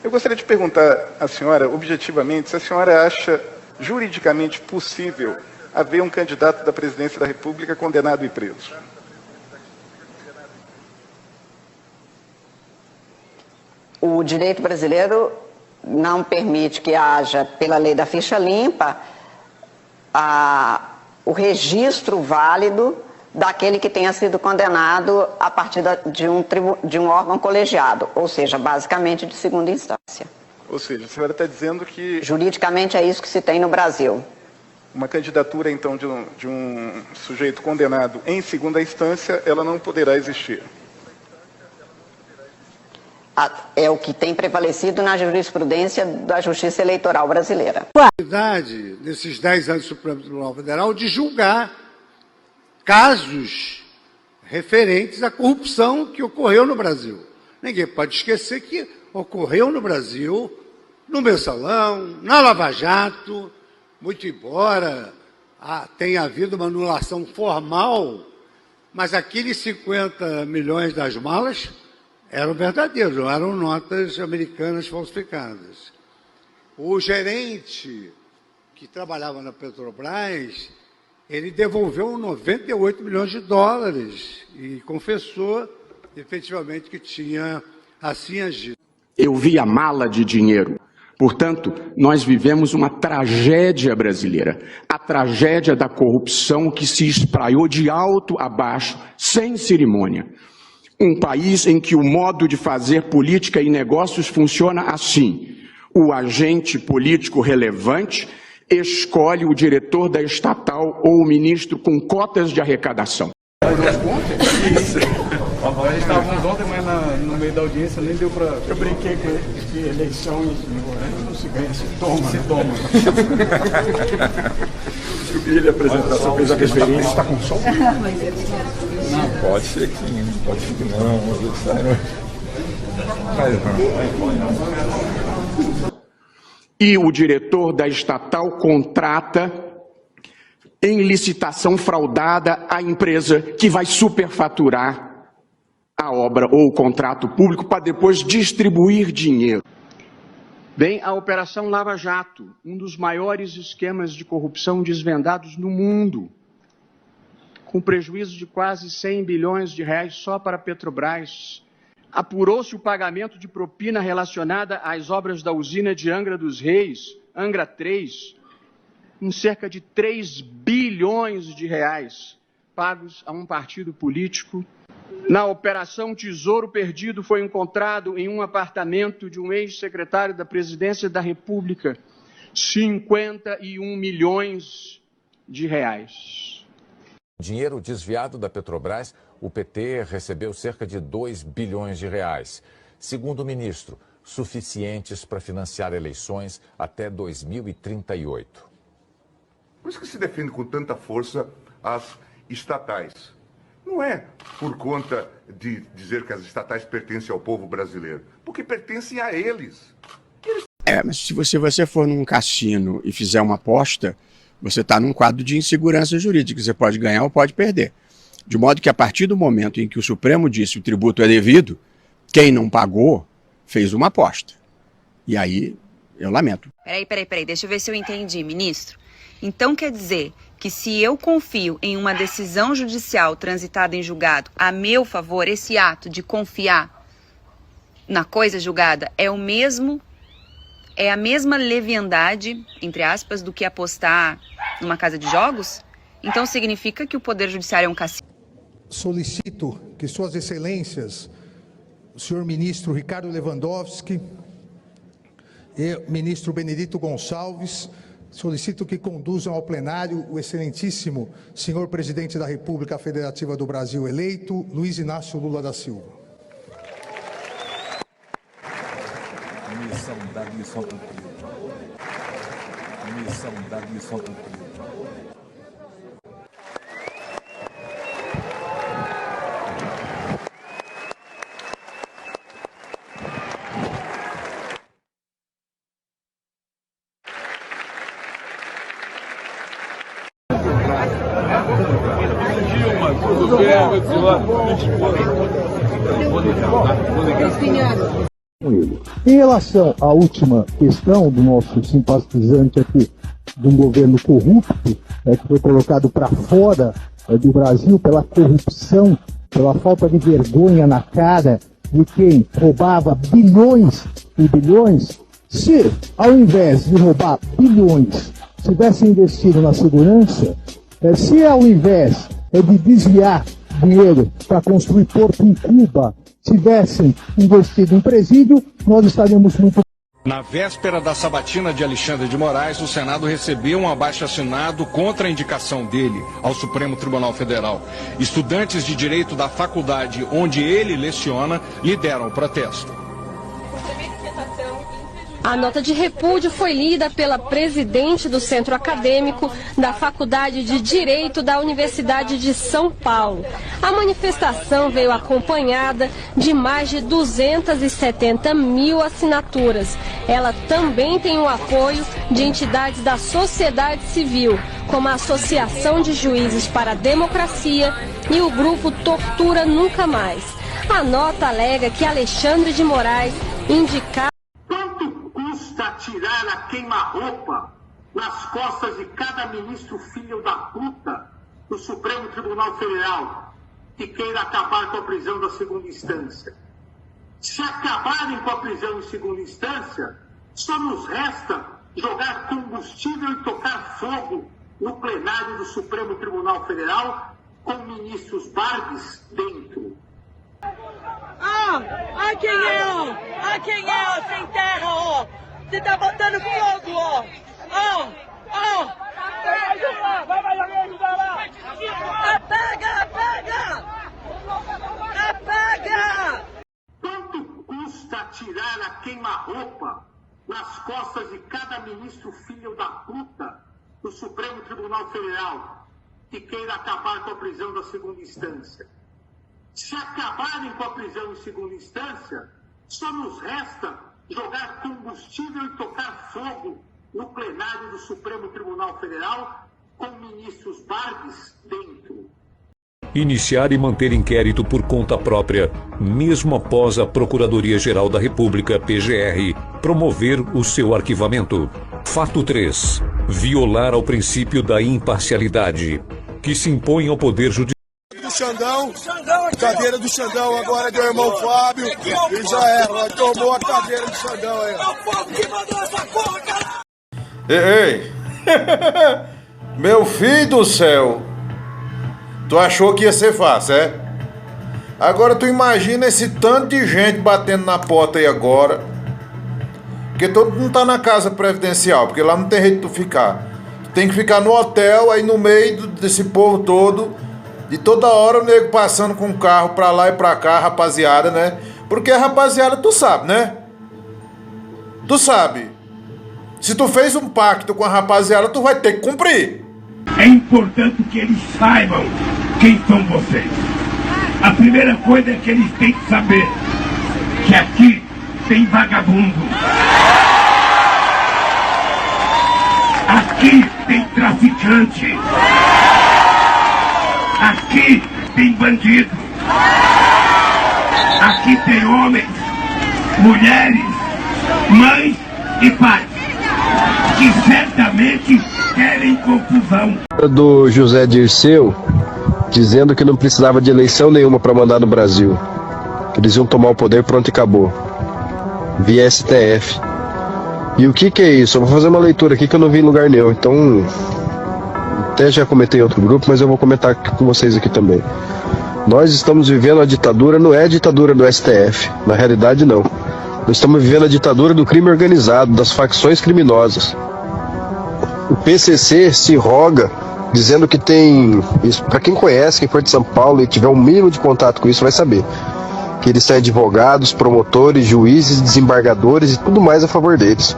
Eu gostaria de perguntar à senhora, objetivamente, se a senhora acha juridicamente possível haver um candidato da presidência da República condenado e preso. O direito brasileiro não permite que haja, pela lei da ficha limpa, o registro válido daquele que tenha sido condenado a partir de um órgão colegiado, ou seja, basicamente de segunda instância. Ou seja, a senhora está dizendo que... Juridicamente é isso que se tem no Brasil. Uma candidatura, então, de um sujeito condenado em segunda instância, ela não poderá existir. É o que tem prevalecido na jurisprudência da Justiça Eleitoral brasileira. A possibilidade desses 10 anos do Supremo Tribunal Federal de julgar casos referentes à corrupção que ocorreu no Brasil. Ninguém pode esquecer que ocorreu no Brasil, no Mensalão, na Lava Jato, muito embora tenha havido uma anulação formal, mas aqueles 50 milhões das malas eram verdadeiros, não eram notas americanas falsificadas. O gerente que trabalhava na Petrobras, ele devolveu 98 milhões de dólares e confessou efetivamente que tinha assim agido. Eu vi a mala de dinheiro. Portanto, nós vivemos uma tragédia brasileira, a tragédia da corrupção que se espraiou de alto a baixo, sem cerimônia. Um país em que o modo de fazer política e negócios funciona assim. O agente político relevante escolhe o diretor da estatal ou o ministro com cotas de arrecadação. Isso. A gente estávamos ontem, mas no meio da audiência nem deu para... Eu brinquei com ele que eleições não se ganha, se toma. Se toma. Eu queria lhe apresentar, só fez a referência. Está com som? Não, pode ser que sim, pode ser que não. E o diretor da estatal contrata em licitação fraudada a empresa que vai superfaturar a obra ou o contrato público para depois distribuir dinheiro. Bem, a Operação Lava Jato, um dos maiores esquemas de corrupção desvendados no mundo, com prejuízo de quase 100 bilhões de reais só para a Petrobras. Apurou-se o pagamento de propina relacionada às obras da usina de Angra dos Reis, Angra 3, em cerca de 3 bilhões de reais, pagos a um partido político. Na Operação Tesouro Perdido foi encontrado em um apartamento de um ex-secretário da Presidência da República 51 milhões de reais. Dinheiro desviado da Petrobras, o PT recebeu cerca de 2 bilhões de reais. Segundo o ministro, suficientes para financiar eleições até 2038. Por isso que se defende com tanta força as estatais. Não é por conta de dizer que as estatais pertencem ao povo brasileiro, porque pertencem a eles. Mas se você for num cassino e fizer uma aposta, você está num quadro de insegurança jurídica, você pode ganhar ou pode perder. De modo que a partir do momento em que o Supremo disse que o tributo é devido, quem não pagou fez uma aposta. E aí, eu lamento. Peraí, deixa eu ver se eu entendi, ministro. Então quer dizer que se eu confio em uma decisão judicial transitada em julgado a meu favor, esse ato de confiar na coisa julgada é a mesma leviandade, entre aspas, do que apostar numa casa de jogos? Então significa que o Poder Judiciário é um cassino? Solicito que Suas Excelências, o senhor ministro Ricardo Lewandowski e o ministro Benedito Gonçalves, solicito que conduzam ao plenário o excelentíssimo senhor presidente da República Federativa do Brasil eleito, Luiz Inácio Lula da Silva. Missão cumprida. Tudo bem, meu senhor. Em relação à última questão do nosso simpatizante aqui, de um governo corrupto, que foi colocado para fora do Brasil pela corrupção, pela falta de vergonha na cara de quem roubava bilhões e bilhões, se ao invés de roubar bilhões, tivesse investido na segurança, se ao invés de desviar dinheiro para construir porto em Cuba, tivessem investido em presídio, nós estaríamos muito... Na véspera da sabatina de Alexandre de Moraes, o Senado recebeu um abaixo-assinado contra a indicação dele ao Supremo Tribunal Federal. Estudantes de direito da faculdade onde ele leciona lideram o protesto. A nota de repúdio foi lida pela presidente do Centro Acadêmico da Faculdade de Direito da Universidade de São Paulo. A manifestação veio acompanhada de mais de 270 mil assinaturas. Ela também tem o apoio de entidades da sociedade civil, como a Associação de Juízes para a Democracia e o grupo Tortura Nunca Mais. A nota alega que Alexandre de Moraes indicava... Tirar a queima-roupa nas costas de cada ministro filho da puta do Supremo Tribunal Federal que queira acabar com a prisão da segunda instância. Se acabarem com a prisão em segunda instância, só nos resta jogar combustível e tocar fogo no plenário do Supremo Tribunal Federal com ministros Bardes dentro. Ah, quem é, ó? Ah, quem é, ó? Sem terra, ó! Você tá botando fogo, ó! Ó! Ó! Vai ajudar lá! Apaga! Apaga! Apaga! Quanto custa tirar a queima-roupa nas costas de cada ministro filho da puta do Supremo Tribunal Federal que queira acabar com a prisão da segunda instância? Se acabarem com a prisão em segunda instância, só nos resta jogar combustível e tocar fogo no plenário do Supremo Tribunal Federal com ministros Bardes dentro. Iniciar e manter inquérito por conta própria, mesmo após a Procuradoria-Geral da República, PGR, promover o seu arquivamento. Fato 3. Violar ao princípio da imparcialidade, que se impõe ao Poder Judiciário. Do Xandão, cadeira do Xandão agora do irmão Fábio, e já era, tomou a cadeira do Xandão aí. É o povo que mandou essa porra, cara! Ei, meu filho do céu, tu achou que ia ser fácil, é? Agora tu imagina esse tanto de gente batendo na porta aí agora, porque todo mundo tá na casa previdencial, porque lá não tem jeito de tu ficar. Tu tem que ficar no hotel, aí no meio desse povo todo. E toda hora o nego passando com o carro pra lá e pra cá, rapaziada, né? Porque a rapaziada, tu sabe, né? Tu sabe. Se tu fez um pacto com a rapaziada, tu vai ter que cumprir. É importante que eles saibam quem são vocês. A primeira coisa é que eles têm que saber que aqui tem vagabundo. Aqui tem traficante. Aqui tem bandido. Aqui tem homens, mulheres, mães e pais que certamente querem confusão. Do José Dirceu dizendo que não precisava de eleição nenhuma para mandar no Brasil. Eles iam tomar o poder, pronto e acabou. Via STF. E o que é isso? Eu vou fazer uma leitura aqui que eu não vi em lugar nenhum. Então, até já comentei em outro grupo, mas eu vou comentar com vocês aqui também. Nós estamos vivendo a ditadura, não é a ditadura do STF, na realidade não. Nós estamos vivendo a ditadura do crime organizado, das facções criminosas. O PCC se roga, dizendo que tem, isso para quem conhece, quem for de São Paulo e tiver um mínimo de contato com isso vai saber, que eles têm advogados, promotores, juízes, desembargadores e tudo mais a favor deles.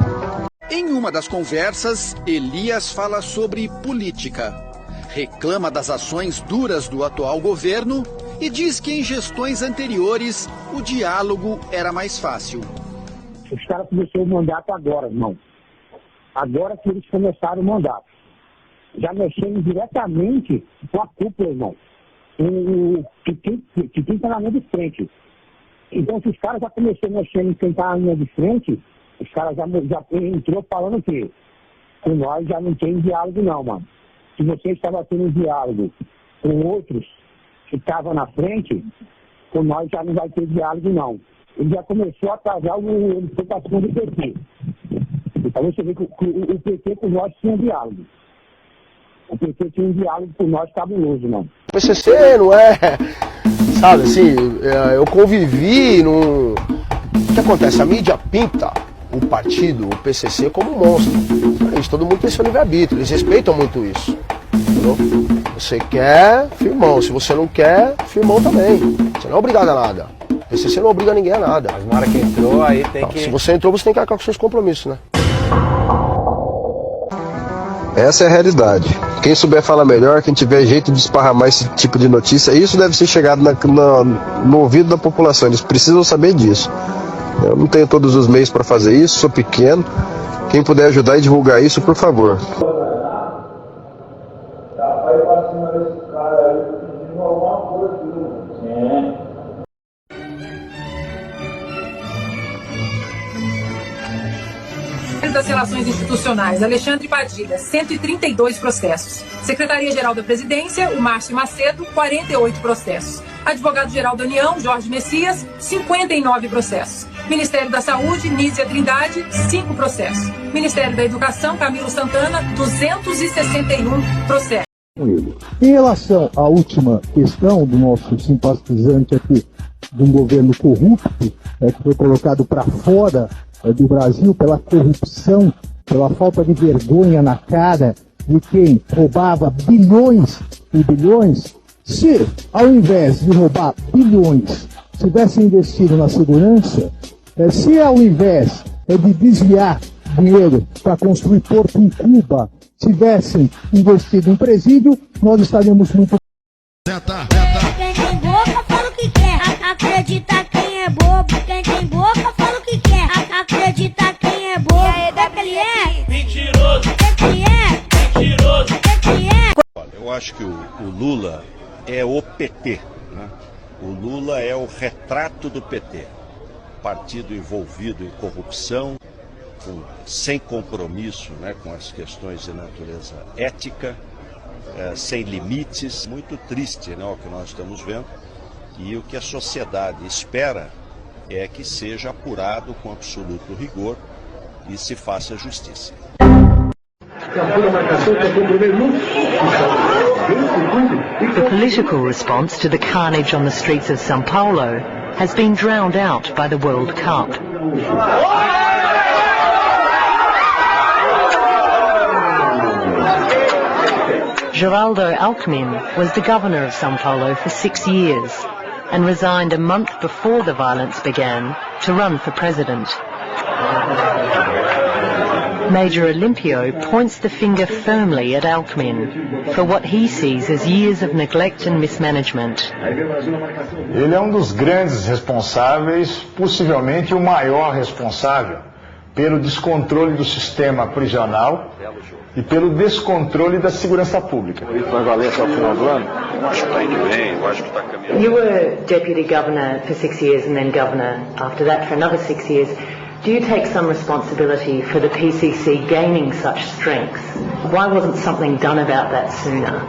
Em uma das conversas, Elias fala sobre política. Reclama das ações duras do atual governo e diz que em gestões anteriores o diálogo era mais fácil. Os caras começaram o mandato agora, irmão. Agora que eles começaram o mandato. Já mexendo diretamente com a cúpula, irmão. Que tem que estar na linha de frente. Então, se os caras já começaram mexendo em quem está na linha de frente, os caras já entrou falando que com nós já não tem diálogo não, mano. Se você estava tendo um diálogo com outros que estavam na frente, com nós já não vai ter diálogo não. Ele já começou a atrasar a implantação do PT. Então você vê que o PT com nós tinha diálogo. O PT tinha um diálogo com nós cabuloso, mano. O PCC não é, sabe assim, eu convivi num... O que acontece? A mídia pinta o partido, o PCC, como um monstro. Todo mundo tem seu livre-arbítrio, eles respeitam muito isso. Entendeu? Você quer, firmão. Se você não quer, firmão também. Você não é obrigado a nada. O PCC não obriga ninguém a nada. Mas na hora que entrou, aí tem que... Se você entrou, você tem que arcar com seus compromissos, né? Essa é a realidade. Quem souber falar melhor, quem tiver jeito de esparramar esse tipo de notícia, isso deve ser chegado no ouvido da população. Eles precisam saber disso. Eu não tenho todos os meios para fazer isso, sou pequeno. Quem puder ajudar e divulgar isso, por favor. Das Relações Institucionais, Alexandre Padilha, 132 processos. Secretaria-Geral da Presidência, o Márcio Macedo, 48 processos. Advogado-Geral da União, Jorge Messias, 59 processos. Ministério da Saúde, Nízia Trindade, 5 processos. Ministério da Educação, Camilo Santana, 261 processos. Em relação à última questão do nosso simpatizante aqui, de um governo corrupto, que foi colocado para fora do Brasil pela corrupção, pela falta de vergonha na cara de quem roubava bilhões e bilhões, se ao invés de roubar bilhões tivesse investido na segurança, se ao invés de desviar dinheiro para construir porto em Cuba, tivessem investido em presídio, nós estaríamos muito... Quem tem boca fala o que quer, acredita quem é bobo. Quem tem boca fala o que quer, acredita quem é bobo. O que ele é? Mentiroso. O que ele é? Mentiroso. O que ele é? Eu acho que o Lula é o PT, né? O Lula é o retrato do PT. Partido envolvido em corrupção, sem compromisso, né, com as questões de natureza ética, sem limites. Muito triste, né, o que nós estamos vendo. E o que a sociedade espera é que seja apurado com absoluto rigor e se faça justiça. The political response to the carnage on the streets of São Paulo has been drowned out by the World Cup. Geraldo Alckmin was the governor of São Paulo for 6 years and resigned a month before the violence began to run for president. Major Olimpio points the finger firmly at Alckmin for what he sees as years of neglect and mismanagement. Ele é dos grandes responsáveis, possivelmente o maior responsável, pelo descontrole do sistema prisional e pelo descontrole da segurança pública. Isso vai valer até o final do ano? Eu acho que está indo bem, eu acho que está caminhando. You were deputy governor for 6 years and then governor after that for another 6 years. Do you take some responsibility for the PCC gaining such strength? Why wasn't something done about that sooner?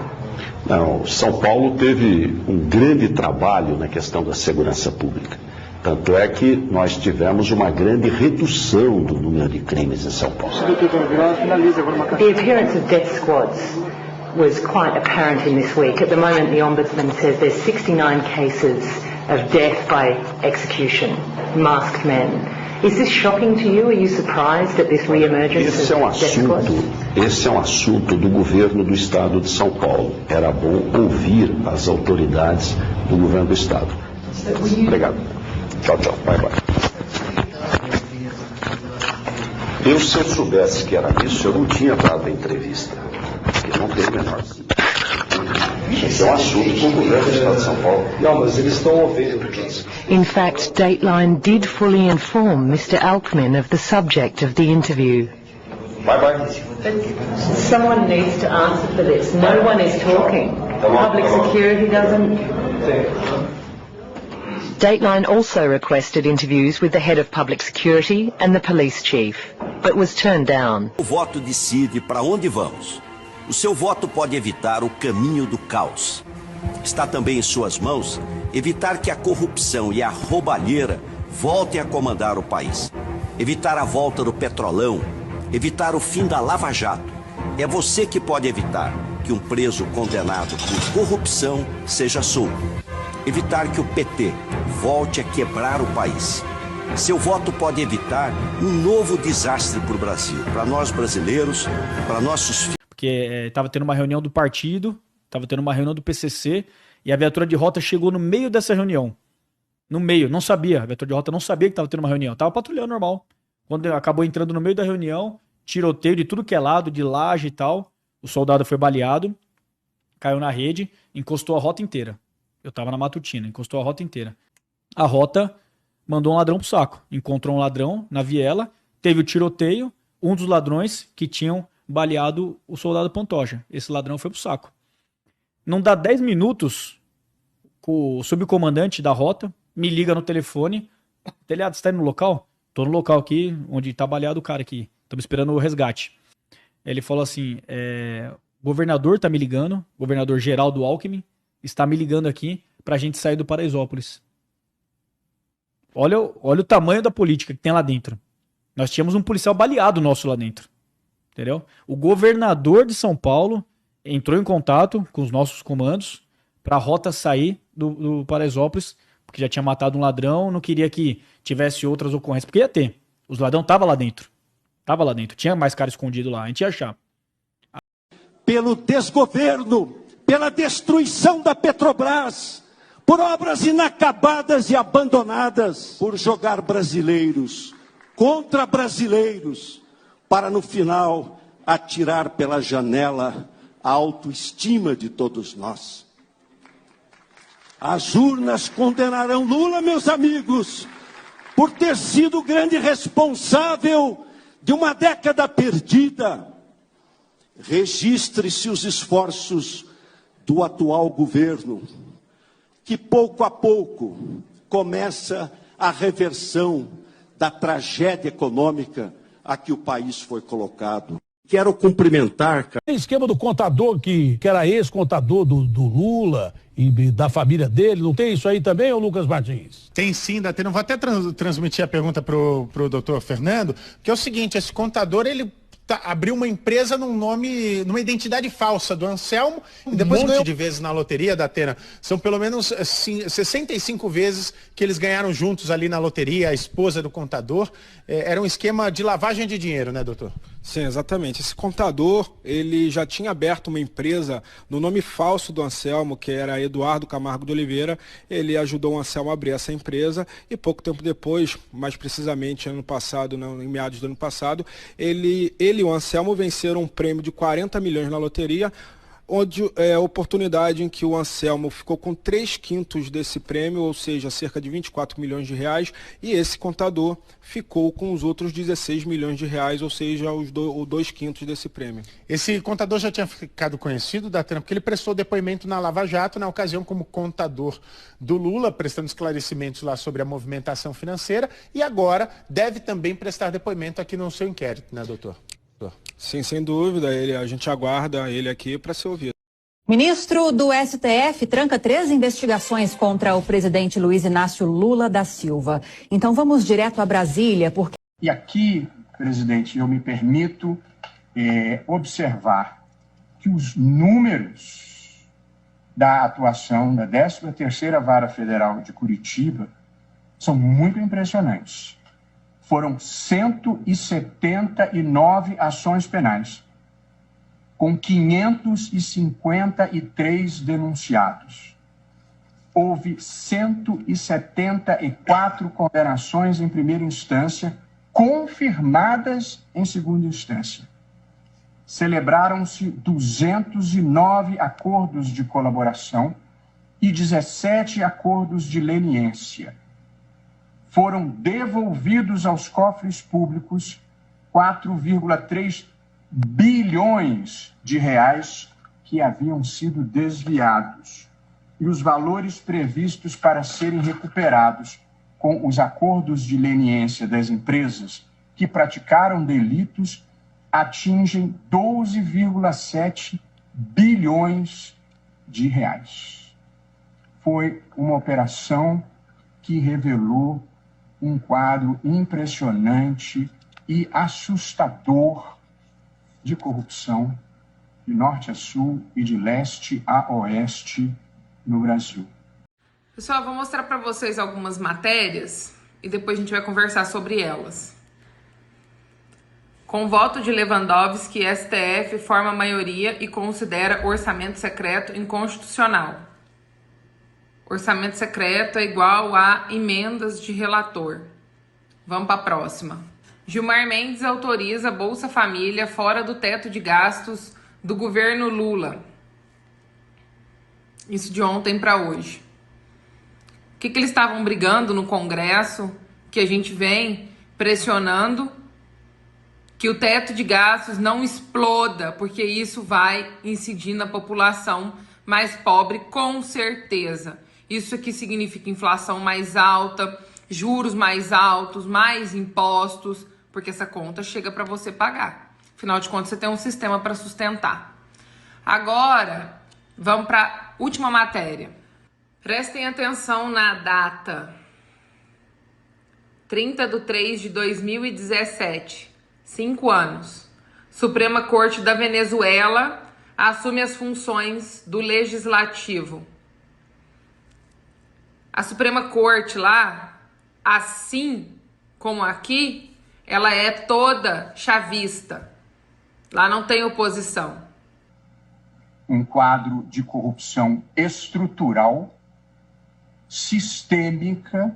Não, São Paulo teve grande trabalho na questão da segurança pública. Tanto é que nós tivemos uma grande redução do número de crimes em São Paulo. The appearance of death squads was quite apparent in this week. At the moment, the Ombudsman says there's 69 cases of death by execution, masked men. Is this shocking to you? Are you surprised at this re-emergence of death squads? Esse é um assunto do governo do estado de São Paulo. Era bom ouvir as autoridades do governo do estado. Obrigado. Tchau, tchau. Bye, bye. Se eu soubesse que era isso, eu não tinha dado a entrevista. Porque não tem menor. Esse é um assunto com o governo do estado de São Paulo. Não, mas eles estão ouvindo. In fact, Dateline did fully inform Mr. Alckmin of the subject of the interview. Bye bye. Someone needs to answer for this. No one is talking. Public security doesn't. Dateline also requested interviews with the head of public security and the police chief, but was turned down. O voto decide para onde vamos. O seu voto pode evitar o caminho do caos. Está também em suas mãos evitar que a corrupção e a roubalheira voltem a comandar o país. Evitar a volta do petrolão, evitar o fim da Lava Jato. É você que pode evitar que um preso condenado por corrupção seja solto. Evitar que o PT volte a quebrar o país. Seu voto pode evitar um novo desastre para o Brasil, para nós brasileiros, para nossos filhos. Porque estava tendo uma reunião do partido, estava tendo uma reunião do PCC, e a viatura de rota chegou no meio dessa reunião. No meio, não sabia. A viatura de rota não sabia que estava tendo uma reunião. Estava patrulhando normal. Quando acabou entrando no meio da reunião, tiroteio de tudo que é lado, de laje e tal. O soldado foi baleado, caiu na rede, encostou a rota inteira. Eu tava na matutina, encostou a rota inteira. A rota mandou um ladrão pro saco. Encontrou um ladrão na viela, teve o tiroteio, um dos ladrões que tinham baleado o soldado Pantoja. Esse ladrão foi pro saco. Não dá 10 minutos, o subcomandante da rota me liga no telefone. Telhado, você tá indo no local? Tô no local aqui, onde tá baleado o cara aqui. Estamos esperando o resgate. Ele falou assim, o governador tá me ligando, governador Geraldo Alckmin, está me ligando aqui pra gente sair do Paraisópolis. Olha o tamanho da política que tem lá dentro. Nós tínhamos um policial baleado nosso lá dentro. Entendeu? O governador de São Paulo entrou em contato com os nossos comandos pra rota sair do Paraisópolis, porque já tinha matado um ladrão, não queria que tivesse outras ocorrências, porque ia ter. Os ladrões estavam lá dentro. Tava lá dentro. Tinha mais cara escondido lá. A gente ia achar. Pelo desgoverno, pela destruição da Petrobras, por obras inacabadas e abandonadas, por jogar brasileiros contra brasileiros, para no final atirar pela janela a autoestima de todos nós. As urnas condenarão Lula, meus amigos, por ter sido o grande responsável de uma década perdida. Registre-se os esforços do atual governo, que pouco a pouco começa a reversão da tragédia econômica a que o país foi colocado. Quero cumprimentar... Tem esquema do contador que era ex-contador do Lula e da família dele, não tem isso aí também, ô Lucas Martins? Tem sim, Datena. Eu vou até transmitir a pergunta pro doutor Fernando, que é o seguinte, esse contador, ele abriu uma empresa numa identidade falsa do Anselmo, e depois ganhou de vezes na loteria, Datena. São pelo menos 65 vezes que eles ganharam juntos ali na loteria, a esposa do contador. Era um esquema de lavagem de dinheiro, né, doutor? Sim, exatamente. Esse contador, ele já tinha aberto uma empresa no nome falso do Anselmo, que era Eduardo Camargo de Oliveira. Ele ajudou o Anselmo a abrir essa empresa e pouco tempo depois, mais precisamente ano passado, em meados do ano passado, ele e o Anselmo venceram um prêmio de 40 milhões na loteria, onde é a oportunidade em que o Anselmo ficou com 3/5 desse prêmio, ou seja, cerca de 24 milhões de reais, e esse contador ficou com os outros 16 milhões de reais, ou seja, o 2/5 desse prêmio. Esse contador já tinha ficado conhecido, Datena, porque ele prestou depoimento na Lava Jato, na ocasião como contador do Lula, prestando esclarecimentos lá sobre a movimentação financeira, e agora deve também prestar depoimento aqui no seu inquérito, né, doutor? Sim, sem dúvida, a gente aguarda ele aqui para ser ouvido. Ministro do STF tranca 3 investigações contra o presidente Luiz Inácio Lula da Silva. Então vamos direto a Brasília, porque... E aqui, presidente, eu me permito observar que os números da atuação da 13ª Vara Federal de Curitiba são muito impressionantes. Foram 179 ações penais, com 553 denunciados. Houve 174 condenações em primeira instância, confirmadas em segunda instância. Celebraram-se 209 acordos de colaboração e 17 acordos de leniência. Foram devolvidos aos cofres públicos 4,3 bilhões de reais que haviam sido desviados. e os valores previstos para serem recuperados com os acordos de leniência das empresas que praticaram delitos atingem 12,7 bilhões de reais. Foi uma operação que revelou um quadro impressionante e assustador de corrupção de norte a sul e de leste a oeste no Brasil. Pessoal, vou mostrar para vocês algumas matérias e depois a gente vai conversar sobre elas. Com voto de Lewandowski, STF forma maioria e considera orçamento secreto inconstitucional. Orçamento secreto é igual a emendas de relator. Vamos para a próxima. Gilmar Mendes autoriza Bolsa Família fora do teto de gastos do governo Lula. Isso de ontem para hoje. O que eles estavam brigando no Congresso, que a gente vem pressionando que o teto de gastos não exploda, porque isso vai incidir na população mais pobre, com certeza. Isso aqui significa inflação mais alta, juros mais altos, mais impostos, porque essa conta chega para você pagar. Afinal de contas, você tem um sistema para sustentar. Agora, vamos para a última matéria. Prestem atenção na data. 30/3/2017. 5 anos. Suprema Corte da Venezuela assume as funções do Legislativo. A Suprema Corte lá, assim como aqui, ela é toda chavista. Lá não tem oposição. Um quadro de corrupção estrutural, sistêmica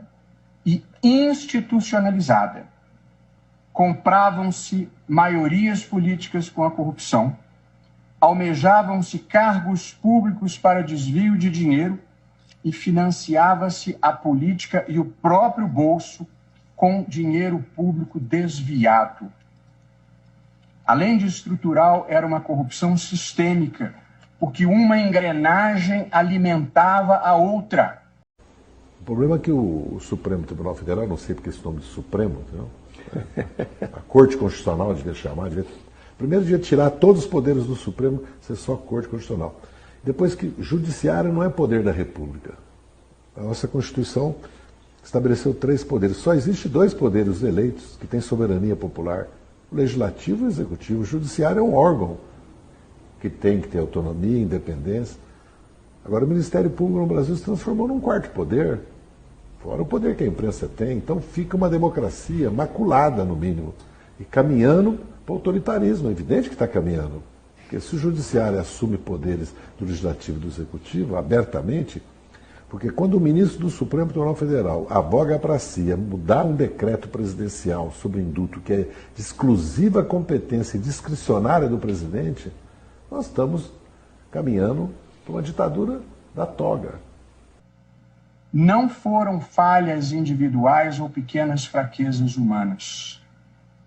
e institucionalizada. Compravam-se maiorias políticas com a corrupção, almejavam-se cargos públicos para desvio de dinheiro e financiava-se a política e o próprio bolso com dinheiro público desviado. Além de estrutural, era uma corrupção sistêmica, porque uma engrenagem alimentava a outra. O problema é que o Supremo Tribunal Federal, não sei porque esse nome de Supremo, entendeu? A Corte Constitucional devia chamar, primeiro devia tirar todos os poderes do Supremo, ser só Corte Constitucional. Depois que Judiciário não é poder da República. A nossa Constituição estabeleceu 3 poderes. Só existe 2 poderes eleitos que têm soberania popular: o Legislativo e o Executivo. O Judiciário é um órgão que tem que ter autonomia e independência. Agora, o Ministério Público no Brasil se transformou num 4º poder, fora o poder que a imprensa tem. Então fica uma democracia maculada, no mínimo, e caminhando para o autoritarismo. É evidente que está caminhando. Porque se o Judiciário assume poderes do Legislativo e do Executivo abertamente, porque quando o ministro do Supremo Tribunal Federal aboga para si mudar um decreto presidencial sobre indulto que é de exclusiva competência e discricionária do presidente, nós estamos caminhando para uma ditadura da toga. Não foram falhas individuais ou pequenas fraquezas humanas.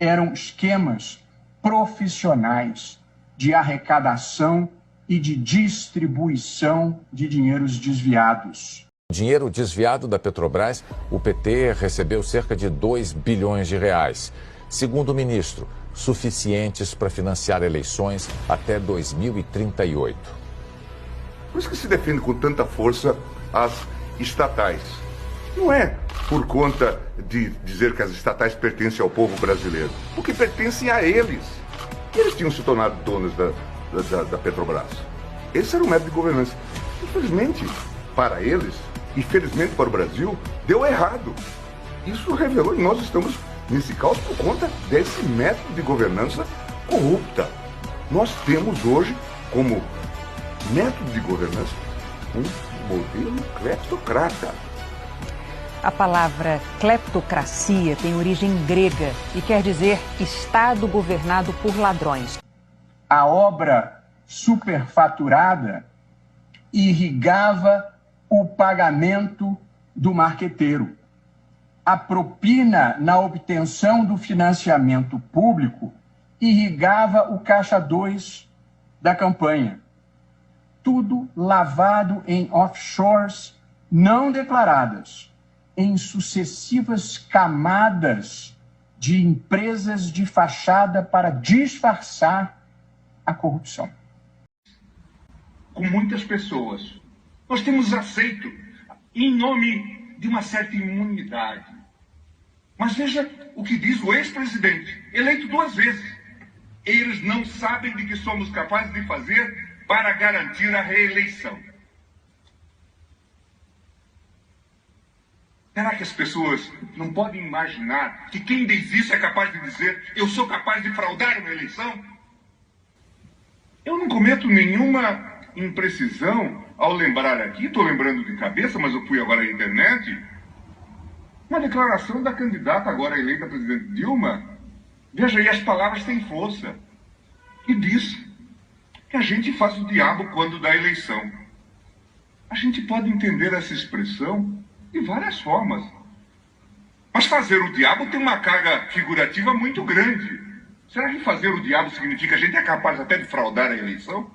Eram esquemas profissionais de arrecadação e de distribuição de dinheiros desviados. Dinheiro desviado da Petrobras, o PT recebeu cerca de 2 bilhões de reais. Segundo o ministro, suficientes para financiar eleições até 2038. Por isso que se defende com tanta força as estatais. Não é por conta de dizer que as estatais pertencem ao povo brasileiro, porque pertencem a eles. Eles tinham se tornado donos da Petrobras. Esse era o método de governança. Infelizmente, para eles, e felizmente para o Brasil, deu errado. Isso revelou e nós estamos nesse caos por conta desse método de governança corrupta. Nós temos hoje, como método de governança, um modelo cleptocrata. A palavra cleptocracia tem origem grega e quer dizer Estado governado por ladrões. A obra superfaturada irrigava o pagamento do marqueteiro. A propina na obtenção do financiamento público irrigava o caixa 2 da campanha. tudo lavado em offshores não declaradas, em sucessivas camadas de empresas de fachada para disfarçar a corrupção. Com muitas pessoas, nós temos aceito em nome de uma certa imunidade. Mas veja o que diz o ex-presidente, eleito 2 vezes. Eles não sabem de que somos capazes de fazer para garantir a reeleição. Será que as pessoas não podem imaginar que quem diz isso é capaz de dizer eu sou capaz de fraudar uma eleição? Eu não cometo nenhuma imprecisão ao lembrar aqui, estou lembrando de cabeça, mas eu fui agora à internet, uma declaração da candidata agora eleita presidente Dilma. Veja aí, as palavras têm força. E diz que a gente faz o diabo quando dá eleição. A gente pode entender essa expressão de várias formas. Mas fazer o diabo tem uma carga figurativa muito grande. Será que fazer o diabo significa que a gente é capaz até de fraudar a eleição?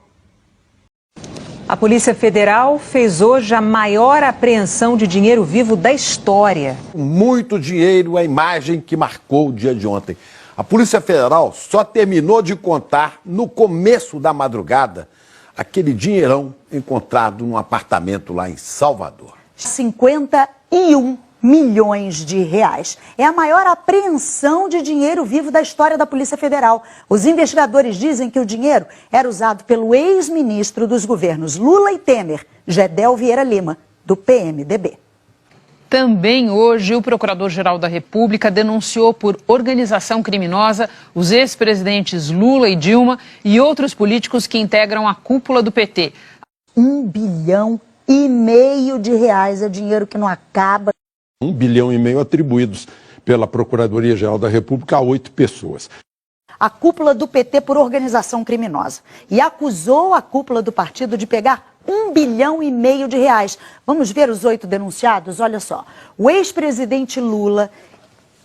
A Polícia Federal fez hoje a maior apreensão de dinheiro vivo da história. Muito dinheiro, a imagem que marcou o dia de ontem. A Polícia Federal só terminou de contar, no começo da madrugada, aquele dinheirão encontrado num apartamento lá em Salvador. 51 milhões de reais. É a maior apreensão de dinheiro vivo da história da Polícia Federal. Os investigadores dizem que o dinheiro era usado pelo ex-ministro dos governos Lula e Temer, Gedel Vieira Lima, do PMDB. Também hoje, o Procurador-Geral da República denunciou por organização criminosa os ex-presidentes Lula e Dilma e outros políticos que integram a cúpula do PT. 1,5 bilhão de reais é dinheiro que não acaba. 1,5 bilhão atribuídos pela Procuradoria-Geral da República a 8 pessoas. A cúpula do PT por organização criminosa e acusou a cúpula do partido de pegar 1,5 bilhão de reais. Vamos ver os 8 denunciados? Olha só, o ex-presidente Lula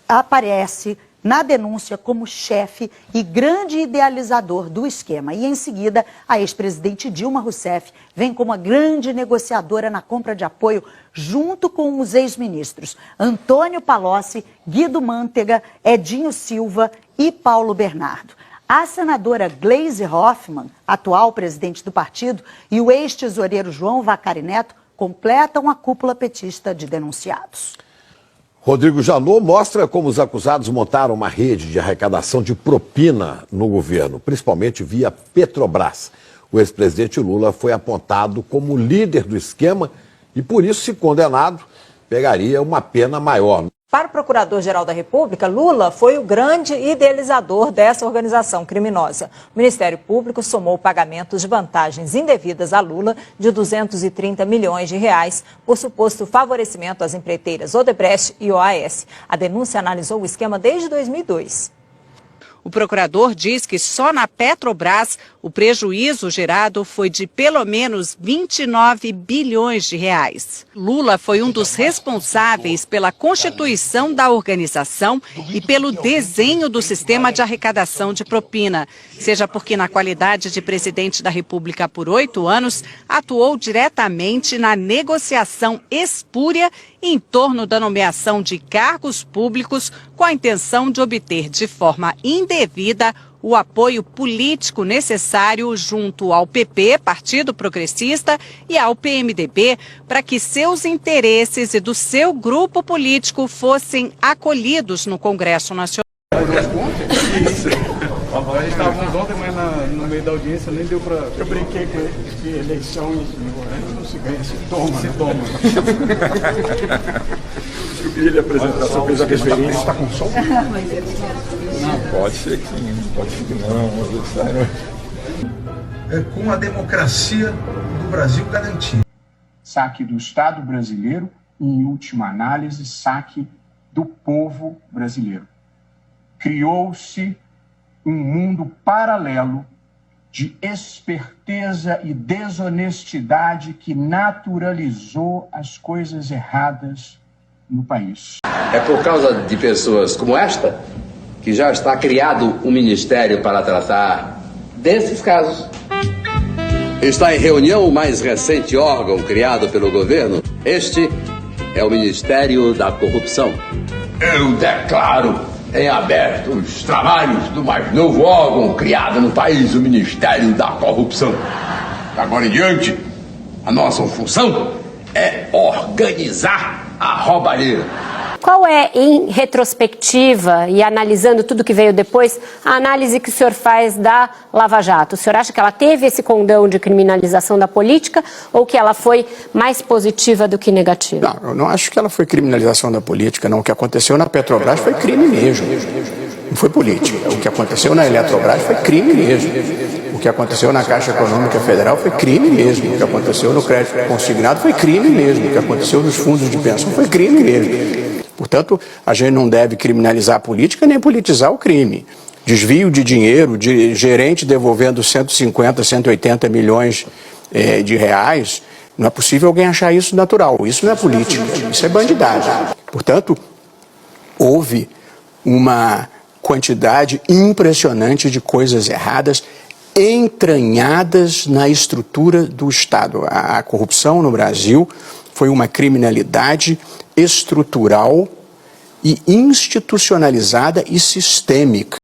aparece na denúncia como chefe e grande idealizador do esquema. E em seguida, a ex-presidente Dilma Rousseff vem como a grande negociadora na compra de apoio junto com os ex-ministros Antônio Palocci, Guido Mantega, Edinho Silva e Paulo Bernardo. A senadora Gleisi Hoffmann, atual presidente do partido, e o ex-tesoureiro João Vacari Neto completam a cúpula petista de denunciados. Rodrigo Janot mostra como os acusados montaram uma rede de arrecadação de propina no governo, principalmente via Petrobras. O ex-presidente Lula foi apontado como líder do esquema e, por isso, se condenado, pegaria uma pena maior. Para o Procurador-Geral da República, Lula foi o grande idealizador dessa organização criminosa. O Ministério Público somou pagamentos de vantagens indevidas a Lula de 230 milhões de reais por suposto favorecimento às empreiteiras Odebrecht e OAS. A denúncia analisou o esquema desde 2002. O procurador diz que só na Petrobras o prejuízo gerado foi de pelo menos 29 bilhões de reais. Lula foi um dos responsáveis pela constituição da organização e pelo desenho do sistema de arrecadação de propina. Seja porque na qualidade de presidente da República por 8 anos, atuou diretamente na negociação espúria em torno da nomeação de cargos públicos com a intenção de obter de forma indevida o apoio político necessário junto ao PP, Partido Progressista, e ao PMDB, para que seus interesses e do seu grupo político fossem acolhidos no Congresso Nacional. A gente estava ontem, mas no meio da audiência nem deu para... Eu brinquei com ele, que eleições não se ganha, se toma. Se toma. Eu queria lhe apresentar, só fez a referência. Está com som? Não, pode ser que sim, pode ser que não. Com a democracia do Brasil garantida. Saque do Estado brasileiro e, em última análise, saque do povo brasileiro. Criou-se um mundo paralelo de esperteza e desonestidade que naturalizou as coisas erradas no país. É por causa de pessoas como esta que já está criado um ministério para tratar desses casos. está em reunião o mais recente órgão criado pelo governo. Este é o Ministério da Corrupção. Eu declaro em aberto os trabalhos do mais novo órgão criado no país, o Ministério da Corrupção. Agora em diante, a nossa função é organizar a roubalheira. Qual é, em retrospectiva e analisando tudo que veio depois, a análise que o senhor faz da Lava Jato? O senhor acha que ela teve esse condão de criminalização da política ou que ela foi mais positiva do que negativa? Não, eu não acho que ela foi criminalização da política, não. O que aconteceu na Petrobras foi crime mesmo. Não foi política. O que aconteceu na Eletrobras foi crime mesmo. O que aconteceu na Caixa Econômica Federal foi crime mesmo. O que aconteceu no crédito consignado foi crime mesmo. O que aconteceu nos fundos de pensão foi crime mesmo. Portanto, a gente não deve criminalizar a política nem politizar o crime. Desvio de dinheiro, de gerente devolvendo 150, 180 milhões de reais, não é possível alguém achar isso natural. Isso não é política, isso é bandidagem. Portanto, houve uma quantidade impressionante de coisas erradas entranhadas na estrutura do Estado. A corrupção no Brasil foi uma criminalidade estrutural e institucionalizada e sistêmica.